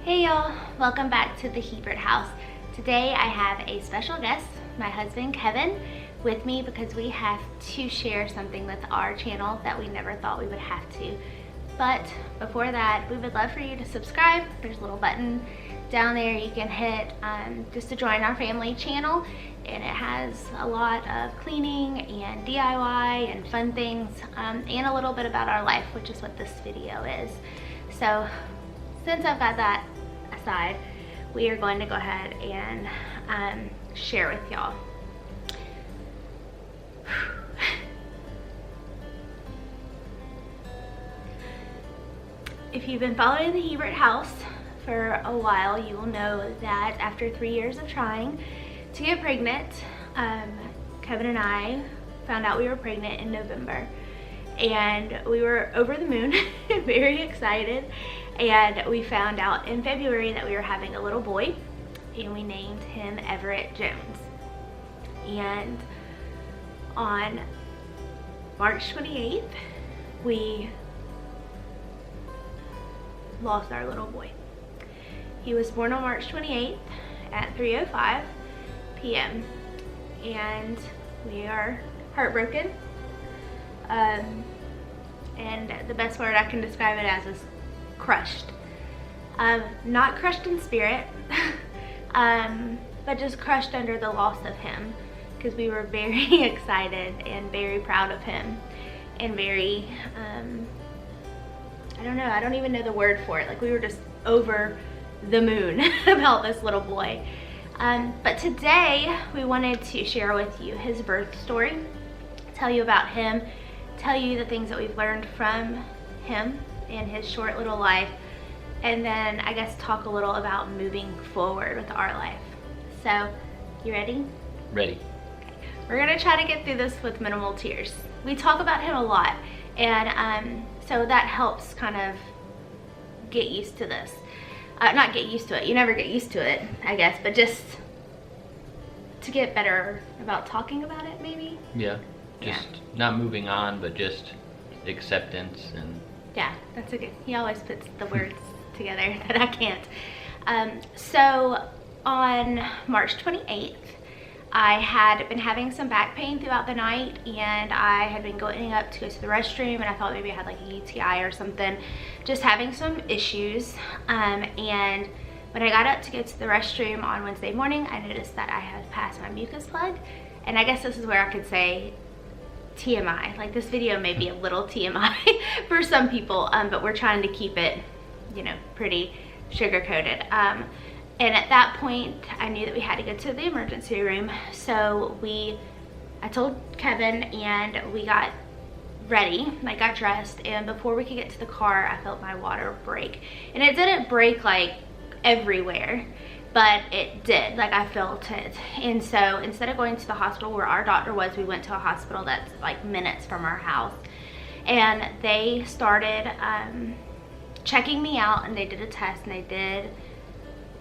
Hey y'all, welcome back to the Hebert house. Today I have a special guest, my husband Kevin, with me because we have to share something with our channel that we never thought we would have to. But before that, we would love for you to subscribe. There's a little button down there you can hit just to join our family channel, and it has a lot of cleaning and DIY and fun things and a little bit about our life, which is what this video is. So since I've got that aside, we are going to go ahead and share with y'all. If you've been following the Hebert house for a while, you will know that after 3 years of trying to get pregnant, Kevin and I found out we were pregnant in November, and we were over the moon, very excited. And we found out in February that we were having a little boy, and we named him Everett Jones. And on March 28th, we lost our little boy. He was born on March 28th at 3:05 p.m. and we are heartbroken. And the best word I can describe it as is crushed. Not crushed in spirit, but just crushed under the loss of him, because we were very excited and very proud of him and very, I don't know, I don't even know the word for it. Like, we were just over the moon about this little boy. But today we wanted to share with you his birth story, tell you about him, tell you the things that we've learned from him in his short little life, and then I guess talk a little about moving forward with our life. So, you ready? Ready. Okay. We're gonna try to get through this with minimal tears. We talk about him a lot, and so that helps kind of get used to this. Not get used to it, you never get used to it, I guess, but just to get better about talking about it, maybe? Yeah, just not moving on, but just acceptance. And yeah, that's a good, he always puts the words together that I can't. So on March 28th, I had been having some back pain throughout the night, and I had been going up to go to the restroom, and I thought maybe I had like a UTI or something, just having some issues. And when I got up to go to the restroom on Wednesday morning, I noticed that I had passed my mucus plug. And I guess this is where I could say TMI. Like, this video may be a little TMI for some people, but we're trying to keep it, you know, pretty sugar-coated. And at that point, I knew that we had to go to the emergency room. So I told Kevin, and we got ready, I got dressed, and before we could get to the car, I felt my water break. And it didn't break like everywhere, but it did, like I felt it. And so instead of going to the hospital where our doctor was, we went to a hospital that's like minutes from our house. And they started checking me out, and they did a test, and they did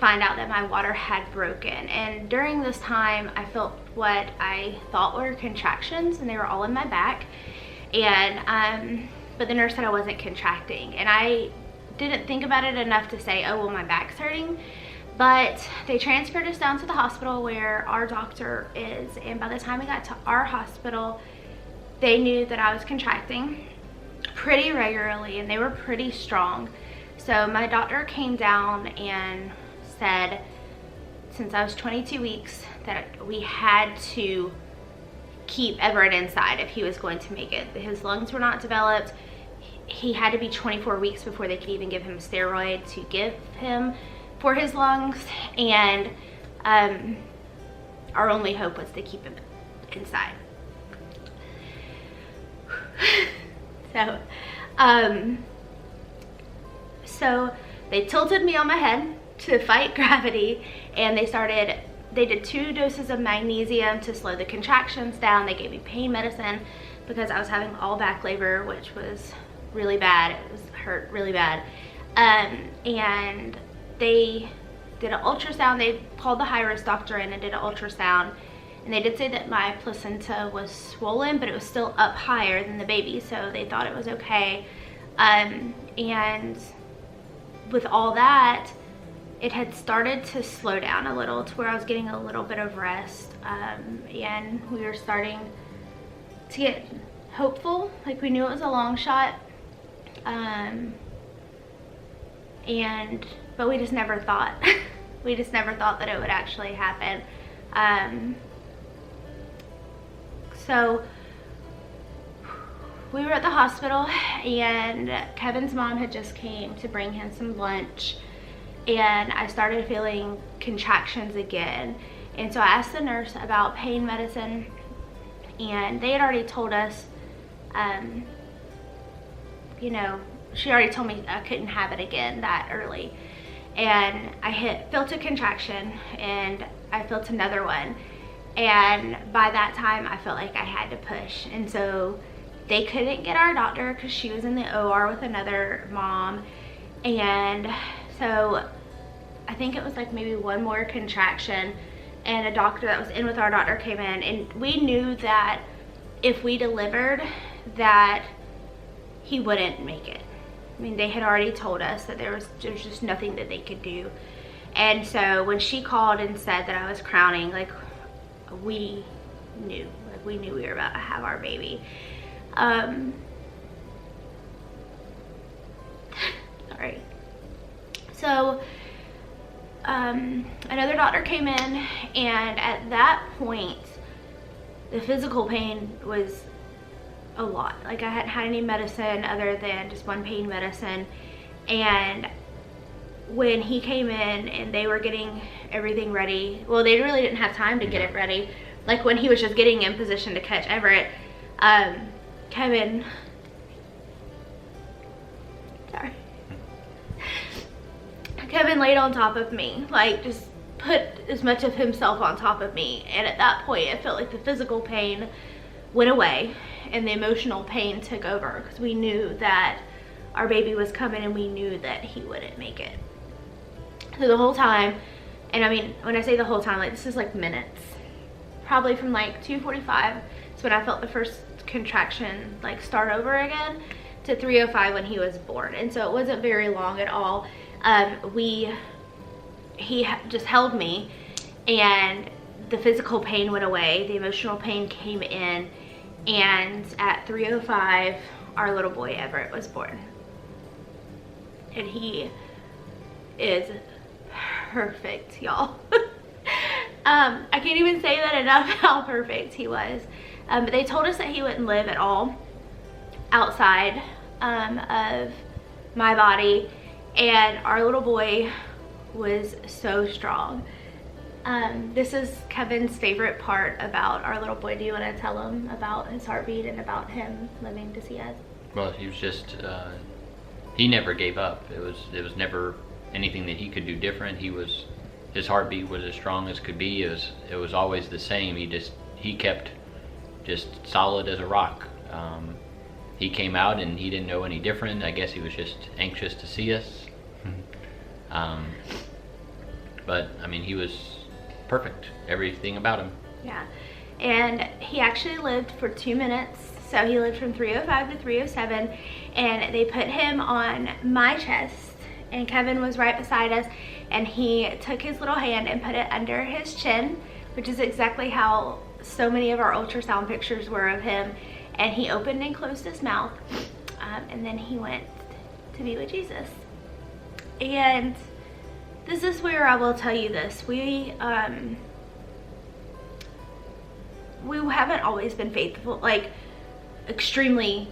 find out that my water had broken. And during this time, I felt what I thought were contractions, and they were all in my back. And but the nurse said I wasn't contracting, and I didn't think about it enough to say, oh well, my back's hurting. But they transferred us down to the hospital where our doctor is, and by the time we got to our hospital, they knew that I was contracting pretty regularly, and they were pretty strong. So my doctor came down and said, since I was 22 weeks, that we had to keep Everett inside if he was going to make it. His lungs were not developed. He had to be 24 weeks before they could even give him a steroid to give him for his lungs, and our only hope was to keep him inside. So they tilted me on my head to fight gravity, and they did 2 doses of magnesium to slow the contractions down. They gave me pain medicine because I was having all back labor, which was really bad. It hurt really bad. And they did an ultrasound. They called the high-risk doctor in and did an ultrasound, and they did say that my placenta was swollen, but it was still up higher than the baby, so they thought it was okay. And with all that, it had started to slow down a little to where I was getting a little bit of rest, and we were starting to get hopeful. Like, we knew it was a long shot, but we just never thought we just never thought that it would actually happen. So we were at the hospital, and Kevin's mom had just came to bring him some lunch, and I started feeling contractions again. And so I asked the nurse about pain medicine, and they had already told us, you know, she already told me I couldn't have it again that early. And I felt a contraction, and I felt another one, and by that time I felt like I had to push. And so they couldn't get our doctor because she was in the OR with another mom, and so I think it was like maybe one more contraction, and a doctor that was in with our doctor came in, and we knew that if we delivered that he wouldn't make it. I mean, they had already told us that there's just nothing that they could do. And so when she called and said that I was crowning, like, we knew we were about to have our baby. Sorry. So another doctor came in, and at that point the physical pain was a lot. Like, I hadn't had any medicine other than just one pain medicine, and when he came in and they were getting everything ready, well, they really didn't have time to get it ready. Like, when he was just getting in position to catch Everett, Kevin laid on top of me, like, just put as much of himself on top of me. And at that point it felt like the physical pain went away and the emotional pain took over, because we knew that our baby was coming, and we knew that he wouldn't make it. So the whole time, and I mean, when I say the whole time, like, this is like minutes, probably from like 2:45 is when I felt the first contraction like start over again, to 3:05 when he was born. And so it wasn't very long at all. He just held me, and the physical pain went away, the emotional pain came in, and at 3:05 our little boy Everett was born. And he is perfect, y'all. I can't even say that enough, how perfect he was. But they told us that he wouldn't live at all outside of my body, and our little boy was so strong. This is Kevin's favorite part about our little boy. Do you want to tell him about his heartbeat and about him living to see us? Well, he was just, he never gave up. It was never anything that he could do different. His heartbeat was as strong as could be. It was always the same. He kept just solid as a rock. He came out and he didn't know any different. I guess he was just anxious to see us. But I mean, he was perfect, everything about him. Yeah, and he actually lived for 2 minutes. So he lived from 3:05 to 3:07, and they put him on my chest, and Kevin was right beside us, and he took his little hand and put it under his chin, which is exactly how so many of our ultrasound pictures were of him. And he opened and closed his mouth, and then he went to be with Jesus. And this is where I will tell you this. We haven't always been faithful, like extremely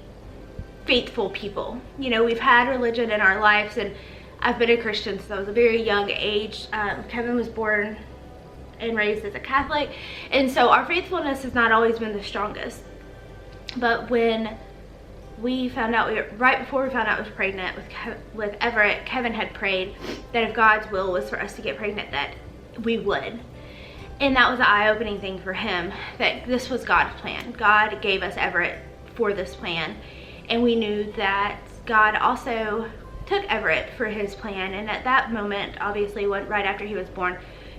faithful people. You know, we've had religion in our lives, and I've been a Christian since I was a very young age. Kevin was born and raised as a Catholic, and so our faithfulness has not always been the strongest. But when we found out, right before we found out I was pregnant with Everett, Kevin had prayed that if God's will was for us to get pregnant, that we would. And that was an eye-opening thing for him, that this was God's plan. God gave us Everett for this plan, and we knew that God also took Everett for his plan. And at that moment, obviously, right after he was born,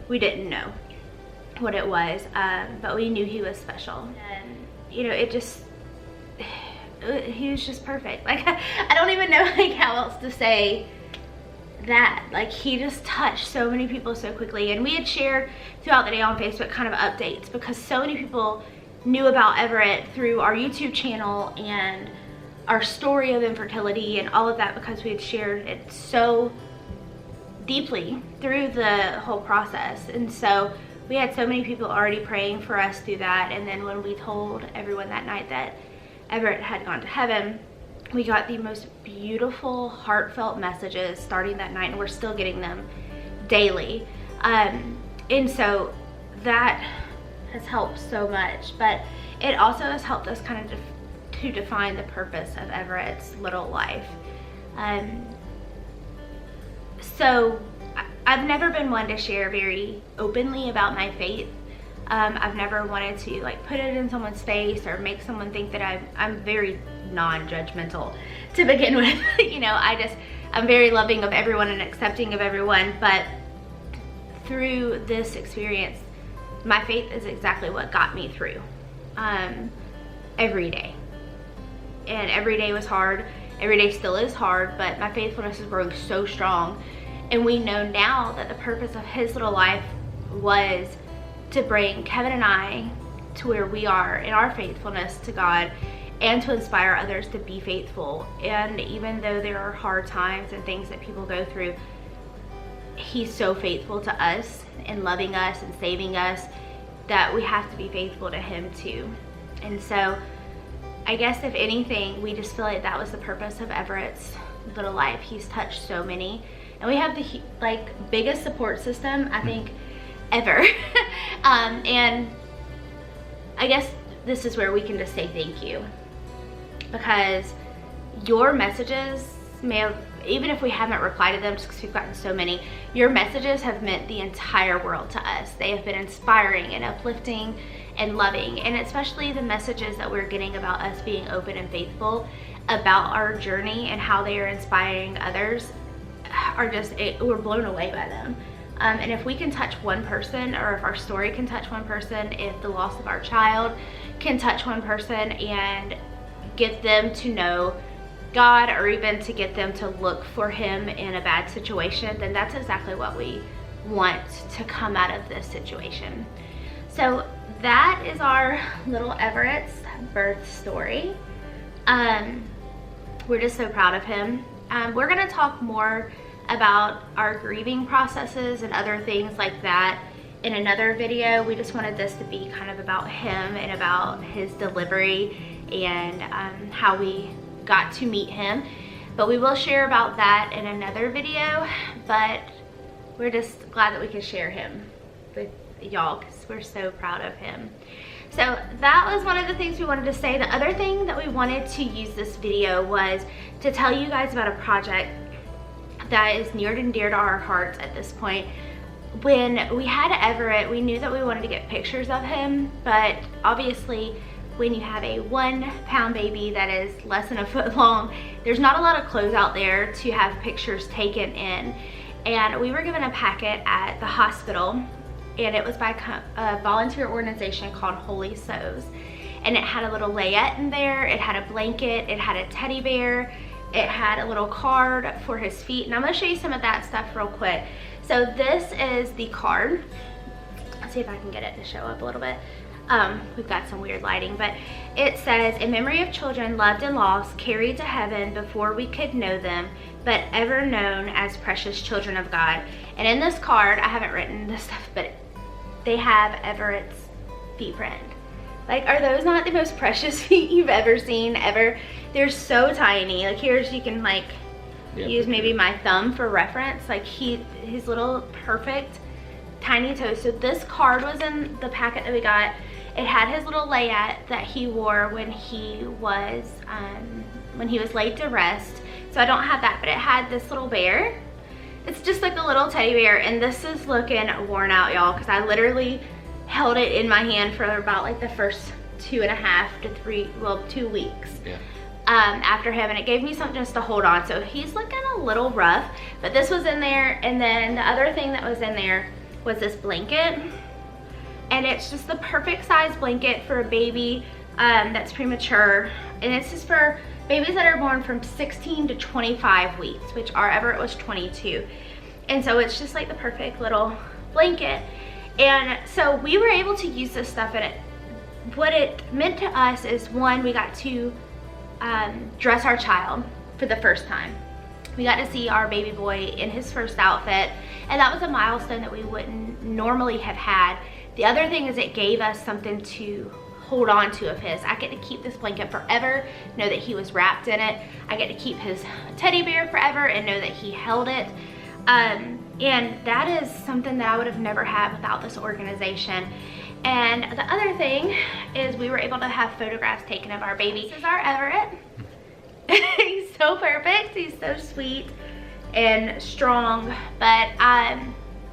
we didn't know what it was, but we knew he was special. And you know, he was just perfect. Like, I don't even know like how else to say that, like, he just touched so many people so quickly. And we had shared throughout the day on Facebook kind of updates, because so many people knew about Everett through our YouTube channel and our story of infertility and all of that, because we had shared it so deeply through the whole process. And so we had so many people already praying for us through that. And then when we told everyone that night that Everett had gone to heaven, we got the most beautiful, heartfelt messages starting that night, and we're still getting them daily. And so that has helped so much, but it also has helped us kind of to define the purpose of Everett's little life. So I've never been one to share very openly about my faith. I've never wanted to like put it in someone's face or make someone think that I'm very non-judgmental to begin with. You know, I'm very loving of everyone and accepting of everyone, but through this experience, my faith is exactly what got me through every day. And every day was hard. Every day still is hard, but my faithfulness is growing so strong. And we know now that the purpose of his little life was to bring Kevin and I to where we are in our faithfulness to God, and to inspire others to be faithful. And even though there are hard times and things that people go through, he's so faithful to us and loving us and saving us that we have to be faithful to him too. And so I guess if anything, we just feel like that was the purpose of Everett's little life. He's touched so many, and we have the like biggest support system I think ever. And I guess this is where we can just say thank you, because your messages may have, even if we haven't replied to them just because we've gotten so many, your messages have meant the entire world to us. They have been inspiring and uplifting and loving, and especially the messages that we're getting about us being open and faithful about our journey and how they are inspiring others are just, we're blown away by them. And if we can touch one person, or if our story can touch one person, if the loss of our child can touch one person and get them to know God, or even to get them to look for him in a bad situation, then that's exactly what we want to come out of this situation. So that is our little Everett's birth story. We're just so proud of him. We're gonna talk more about our grieving processes and other things like that in another video. We just wanted this to be kind of about him and about his delivery and how we got to meet him. But we will share about that in another video, but we're just glad that we could share him with y'all because we're so proud of him. So that was one of the things we wanted to say. The other thing that we wanted to use this video was to tell you guys about a project that is near and dear to our hearts at this point. When we had Everett, we knew that we wanted to get pictures of him, but obviously when you have a 1 pound baby that is less than a foot long, there's not a lot of clothes out there to have pictures taken in. And we were given a packet at the hospital, and it was by a volunteer organization called Holy Sews. And it had a little layette in there, it had a blanket, it had a teddy bear, it had a little card for his feet. And I'm gonna show you some of that stuff real quick. So this is the card. Let's see if I can get it to show up a little bit. We've got some weird lighting, but it says, in memory of children loved and lost, carried to heaven before we could know them, but ever known as precious children of God. And in this card, I haven't written this stuff, but they have Everett's feet print. Like, are those not the most precious feet you've ever seen, ever? They're so tiny. Like, here's, you can like use maybe my thumb for reference. Like his little perfect tiny toes. So this card was in the packet that we got. It had his little layette that he wore when he was laid to rest. So I don't have that, but it had this little bear. It's just like a little teddy bear, and this is looking worn out, y'all, because I literally held it in my hand for about like the first 2.5 to 3, well, 2 weeks. Yeah. After him, and it gave me something just to hold on. So he's looking a little rough, but this was in there. And then the other thing that was in there was this blanket, and it's just the perfect size blanket for a baby. that's premature. And this is for babies that are born from 16 to 25 weeks, which our Everett was 22. And so it's just like the perfect little blanket. And so we were able to use this stuff, and what it meant to us is, one, we got to dress our child for the first time. We got to see our baby boy in his first outfit, and that was a milestone that we wouldn't normally have had. The other thing is it gave us something to hold on to of his. I get to keep this blanket forever, know that he was wrapped in it. I get to keep his teddy bear forever and know that he held it. And that is something that I would have never had without this organization. And the other thing is we were able to have photographs taken of our baby. This is our Everett. He's so perfect. He's so sweet and strong. But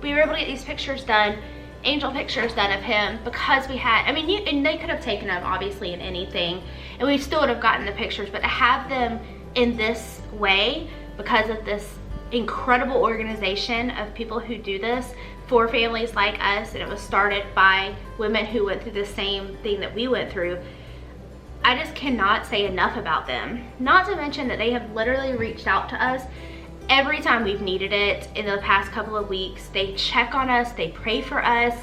we were able to get these pictures done, angel pictures done of him, because we had, I mean, and they could have taken them obviously in anything, and we still would have gotten the pictures, but to have them in this way because of this incredible organization of people who do this for families like us, and it was started by women who went through the same thing that we went through. I just cannot say enough about them. Not to mention that they have literally reached out to us every time we've needed it in the past couple of weeks. They check on us, they pray for us,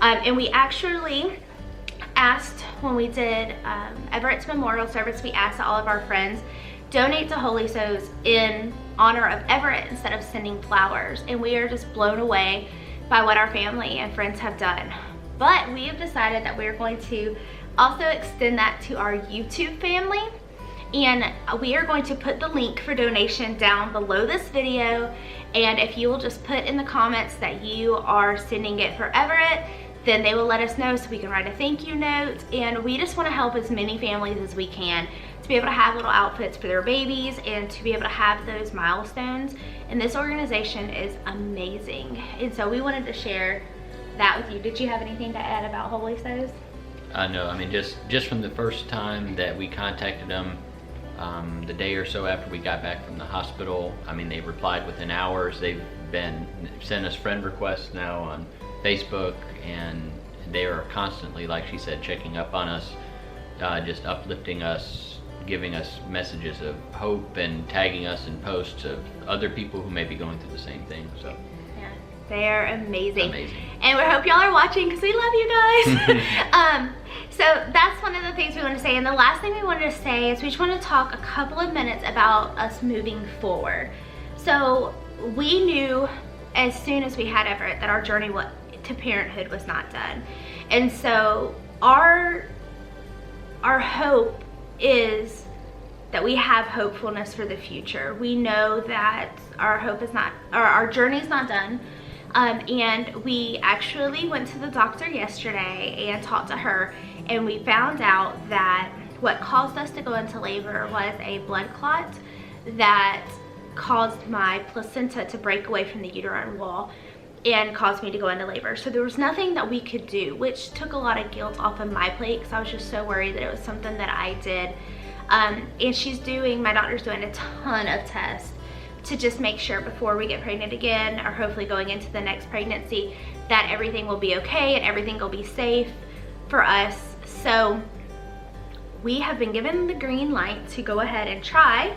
and we actually asked, when we did Everett's memorial service, we asked all of our friends donate to Holy Sows in honor of Everett instead of sending flowers, and we are just blown away by what our family and friends have done. But we have decided that we're going to also extend that to our YouTube family, and we are going to put the link for donation down below this video, and if you will just put in the comments that you are sending it for Everett, then they will let us know so we can write a thank you note. And we just want to help as many families as we can to be able to have little outfits for their babies and to be able to have those milestones. And this organization is amazing, and so we wanted to share that with you. Did you have anything to add about Holy Sows? No, I mean, just from the first time that we contacted them, the day or so after we got back from the hospital, I mean, they replied within hours. They've sent us friend requests now on Facebook, and they are constantly, like she said, checking up on us, just uplifting us, giving us messages of hope, and tagging us in posts of other people who may be going through the same thing. So yeah, they are amazing. And we hope y'all are watching because we love you guys. So that's one of the things we want to say. And the last thing we wanted to say is we just want to talk a couple of minutes about us moving forward. So we knew as soon as we had Everett that our journey to parenthood was not done. And so our hope is that we have hopefulness for the future. We know that our journey's not done. And we actually went to the doctor yesterday and talked to her, and we found out that what caused us to go into labor was a blood clot that caused my placenta to break away from the uterine wall and caused me to go into labor. So there was nothing that we could do, which took a lot of guilt off of my plate because I was just so worried that it was something that I did. And my doctor's doing a ton of tests to just make sure before we get pregnant again, or hopefully going into the next pregnancy, that everything will be okay and everything will be safe for us. So we have been given the green light to go ahead and try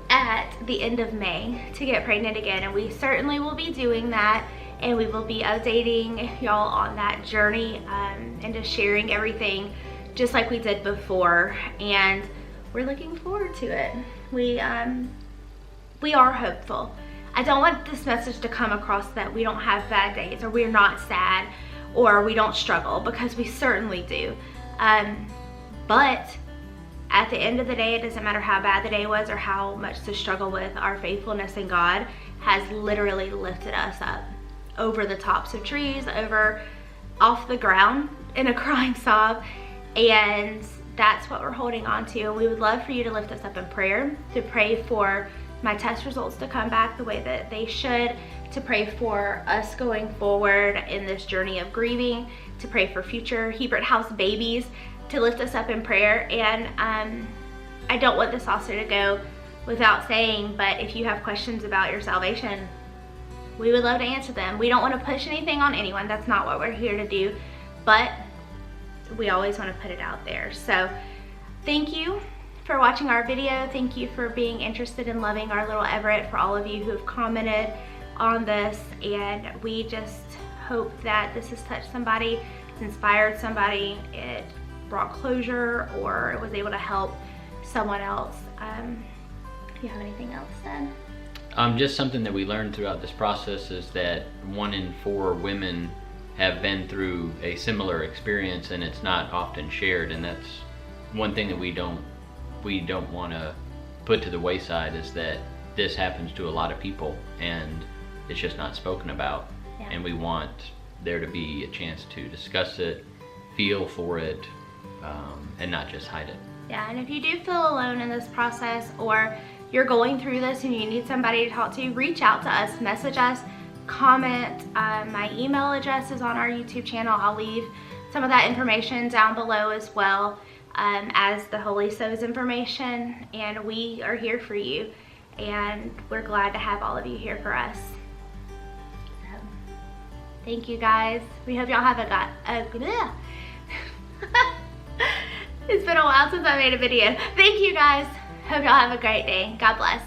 at the end of May to get pregnant again, and we certainly will be doing that, and we will be updating y'all on that journey, and just sharing everything just like we did before, and we're looking forward to it. We are hopeful. I don't want this message to come across that we don't have bad days, or we're not sad, or we don't struggle, because we certainly do. But at the end of the day, it doesn't matter how bad the day was or how much to struggle with. Our faithfulness in God has literally lifted us up over the tops of trees, off the ground in a crying sob, and that's what we're holding on to. We would love for you to lift us up in prayer, to pray for my test results to come back the way that they should, to pray for us going forward in this journey of grieving, to pray for future Hebert House babies, to lift us up in prayer. And I don't want this also to go without saying, but if you have questions about your salvation, we would love to answer them. We don't want to push anything on anyone. That's not what we're here to do. But we always want to put it out there. So thank you for watching our video. Thank you for being interested in loving our little Everett, for all of you who have commented on this, and we just hope that this has touched somebody, it's inspired somebody, it brought closure, or it was able to help someone else. Do you have anything else then? Just something that we learned throughout this process is that 1 in 4 women have been through a similar experience, and it's not often shared, and that's one thing that we don't want to put to the wayside, is that this happens to a lot of people and it's just not spoken about. Yeah. And we want there to be a chance to discuss it, feel for it, and not just hide it. Yeah, and if you do feel alone in this process, or you're going through this and you need somebody to talk to, reach out to us, message us, comment. My email address is on our YouTube channel. I'll leave some of that information down below as well, as the Holy Sows information, and we are here for you, and we're glad to have all of you here for us. So, thank you guys. We hope y'all have it's been a while since I made a video. Thank you guys. Hope y'all have a great day. God bless.